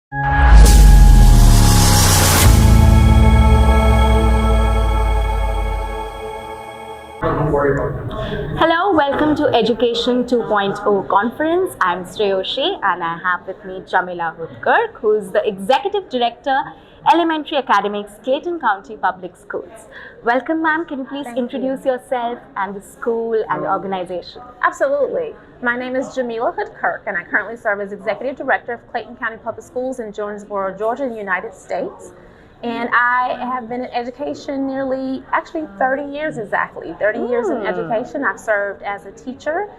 Hello, welcome to Education 2.0 conference. I'm Shreyoshi and I have with me Jamilah Hud-Kirk, who's the Executive Director, Elementary Academics, Clayton County Public Schools. Welcome, ma'am. Can you please introduce yourself and the school and the organization? Absolutely. My name is Jamilah Hud-Kirk and I currently serve as Executive Director of Clayton County Public Schools in Jonesboro, Georgia, in the United States. And I have been in education actually 30 years exactly. 30 years in education. I've served as a teacher,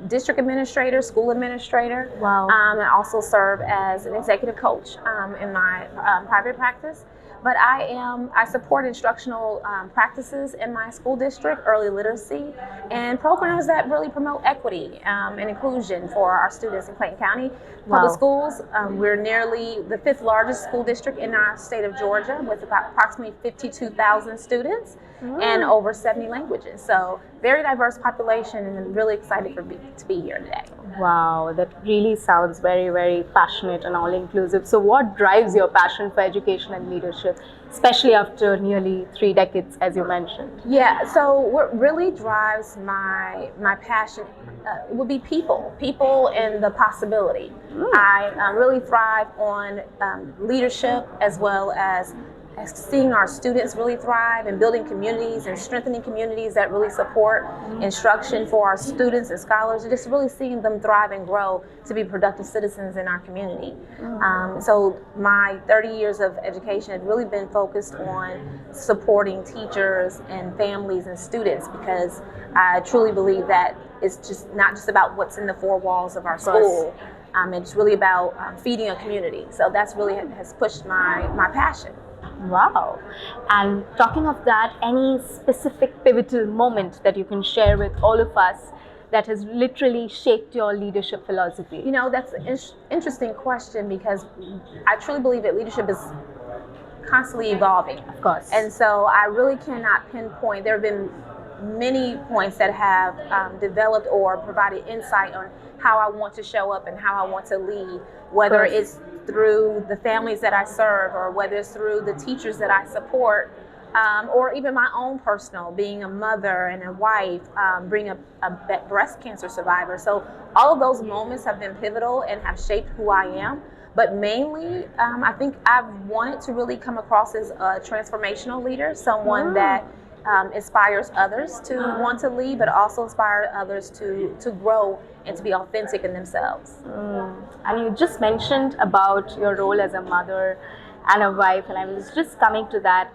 district administrator, school administrator. Wow. And also serve as an executive coach in my private practice. But I support instructional practices in my school district, early literacy, and programs that really promote equity and inclusion for our students in Clayton County Public Schools. We're nearly the 5th largest school district in our state of Georgia, with about approximately 52,000 students and over 70 languages. So very diverse population, and I'm really excited to be here today. Wow, that really sounds very, very passionate and all-inclusive. So what drives your passion for education and leadership, especially after nearly 3 decades, as you mentioned? Yeah, so what really drives my passion would be people and the possibility. I really thrive on leadership, as well as seeing our students really thrive and building communities and strengthening communities that really support instruction for our students and scholars, and just really seeing them thrive and grow to be productive citizens in our community. So my 30 years of education has really been focused on supporting teachers and families and students, because I truly believe that it's just not just about what's in the 4 walls of our school. It's really about feeding a community. So that's really has pushed my passion. Wow. And talking of that, any specific pivotal moment that you can share with all of us that has literally shaped your leadership philosophy? You know, that's an interesting question, because I truly believe that leadership is constantly evolving. Of course. And so I really cannot pinpoint. There have been many points that have developed or provided insight on how I want to show up and how I want to lead, whether it's through the families that I serve, or whether it's through the teachers that I support, or even my own personal, being a mother and a wife, being a breast cancer survivor. So all of those moments have been pivotal and have shaped who I am. But mainly, I think I've wanted to really come across as a transformational leader, someone that inspires others to want to lead, but also inspire others to grow and to be authentic in themselves. And you just mentioned about your role as a mother and a wife, and I was just coming to that.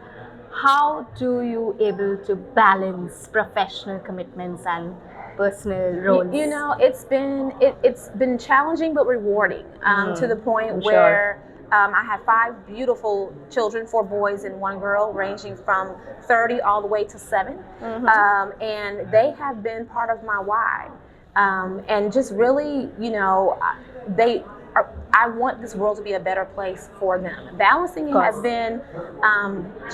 How do you able to balance professional commitments and personal roles? You know, it's been challenging but rewarding, to the point where I have 5 beautiful children, 4 boys and 1 girl, ranging from 30 all the way to 7. And they have been part of my why. And just really, you know, I want this world to be a better place for them. Balancing it has been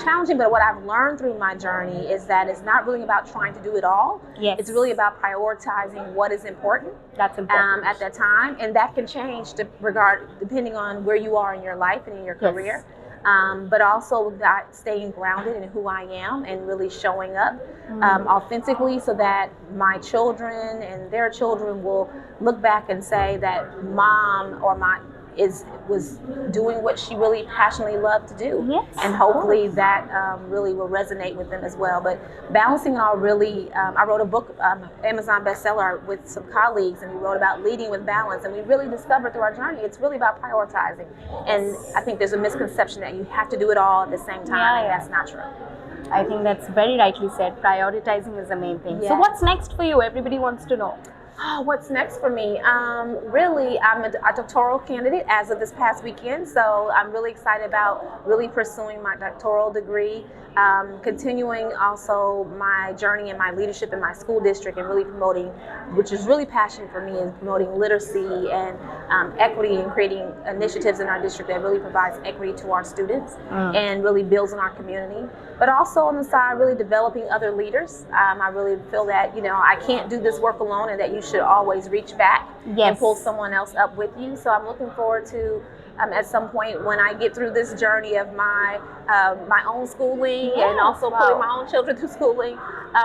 challenging, but what I've learned through my journey is that it's not really about trying to do it all. Yes. It's really about prioritizing what is important. That's important. At that time, and that can change depending on where you are in your life and in your career. But also that staying grounded in who I am and really showing up authentically, so that my children and their children will look back and say that mom was doing what she really passionately loved to do. Yes. And hopefully that really will resonate with them as well. But balancing it all really, I wrote a book, Amazon bestseller, with some colleagues, and we wrote about leading with balance, and we really discovered through our journey it's really about prioritizing. And I think there's a misconception that you have to do it all at the same time, and that's not true. I think that's very rightly said. Prioritizing is the main thing. Yes. So what's next for you? Everybody wants to know. Oh, what's next for me? Really, I'm a doctoral candidate as of this past weekend, so I'm really excited about really pursuing my doctoral degree, continuing also my journey in my leadership in my school district, and really promoting, which is really passionate for me, is promoting literacy and equity, and creating initiatives in our district that really provides equity to our students and really builds in our community. But also on the side, really developing other leaders. I really feel that, you know, I can't do this work alone, and that you should always reach back and pull someone else up with you. So I'm looking forward to at some point when I get through this journey of my own schooling and also putting my own children through schooling,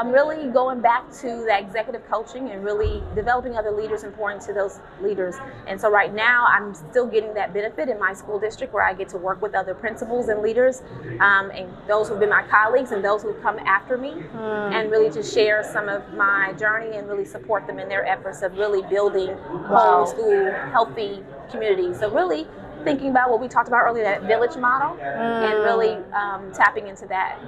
really going back to that executive coaching and really developing other leaders and pouring to those leaders. And so right now I'm still getting that benefit in my school district where I get to work with other principals and leaders and those who've been my colleagues and those who've come after me, and really to share some of my journey and really support them in their efforts of really building homeschool healthy communities. So really thinking about what we talked about earlier, that village model, and really tapping into that.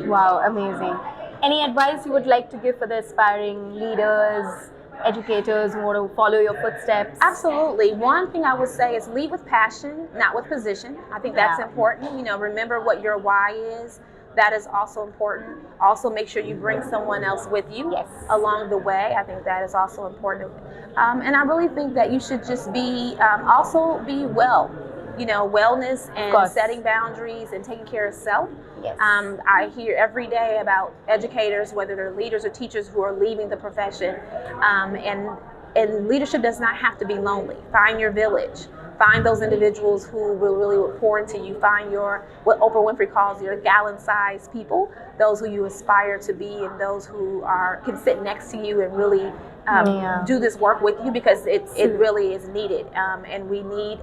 Wow, amazing. Any advice you would like to give for the aspiring leaders, educators who want to follow your footsteps? Absolutely. One thing I would say is lead with passion, not with position. I think that's important. You know, remember what your why is. That is also important. Also make sure you bring someone else with you along the way. I think that is also important. And I really think that you should just be, also be well. You know, wellness and setting boundaries and taking care of self. Yes. I hear every day about educators, whether they're leaders or teachers, who are leaving the profession. And leadership does not have to be lonely. Find your village. Find those individuals who will really pour into you. Find your, what Oprah Winfrey calls your gallon-sized people, those who you aspire to be and those who can sit next to you and really do this work with you, because it really is needed. And we need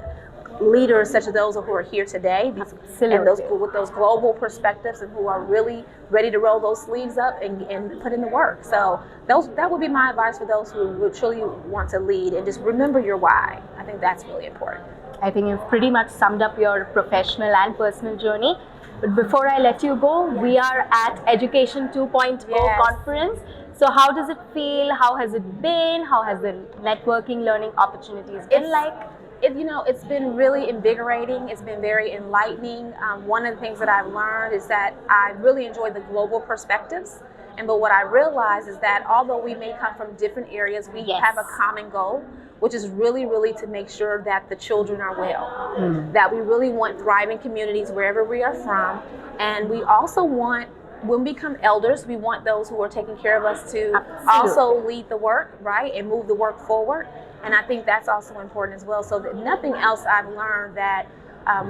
leaders such as those who are here today, and those with those global perspectives and who are really ready to roll those sleeves up and put in the work. So that would be my advice for those who would truly want to lead, and just remember your why. I think that's really important. I think you've pretty much summed up your professional and personal journey. But before I let you go, we are at Education 2.0 conference. So how does it feel? How has it been? How has the networking, learning opportunities been like? It's been really invigorating. It's been very enlightening. One of the things that I've learned is that I really enjoy the global perspectives. But what I realize is that although we may come from different areas, we have a common goal, which is really to make sure that the children are well, that we really want thriving communities wherever we are from. And we also want, when we become elders, we want those who are taking care of us to also lead the work, right, and move the work forward. And I think that's also important as well. So that nothing else I've learned that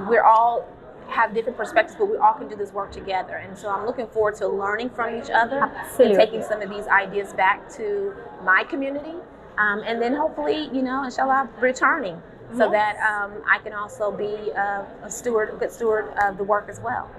we're all have different perspectives, but we all can do this work together. And so I'm looking forward to learning from each other and taking some of these ideas back to my community. And then hopefully, inshallah, returning so that I can also be a good steward of the work as well.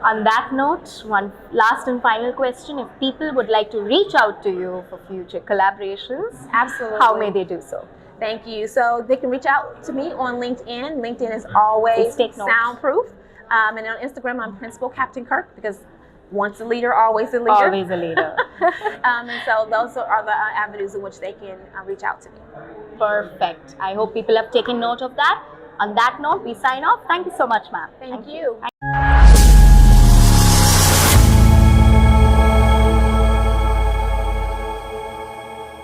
On that note, one last and final question. If people would like to reach out to you for future collaborations, how may they do so? Thank you. So they can reach out to me on LinkedIn. LinkedIn is always soundproof. And on Instagram, I'm Principal Captain Kirk, because once a leader, always a leader. Always a leader. And so those are the avenues in which they can reach out to me. Perfect. I hope people have taken note of that. On that note, we sign off. Thank you so much, ma'am. Thank you.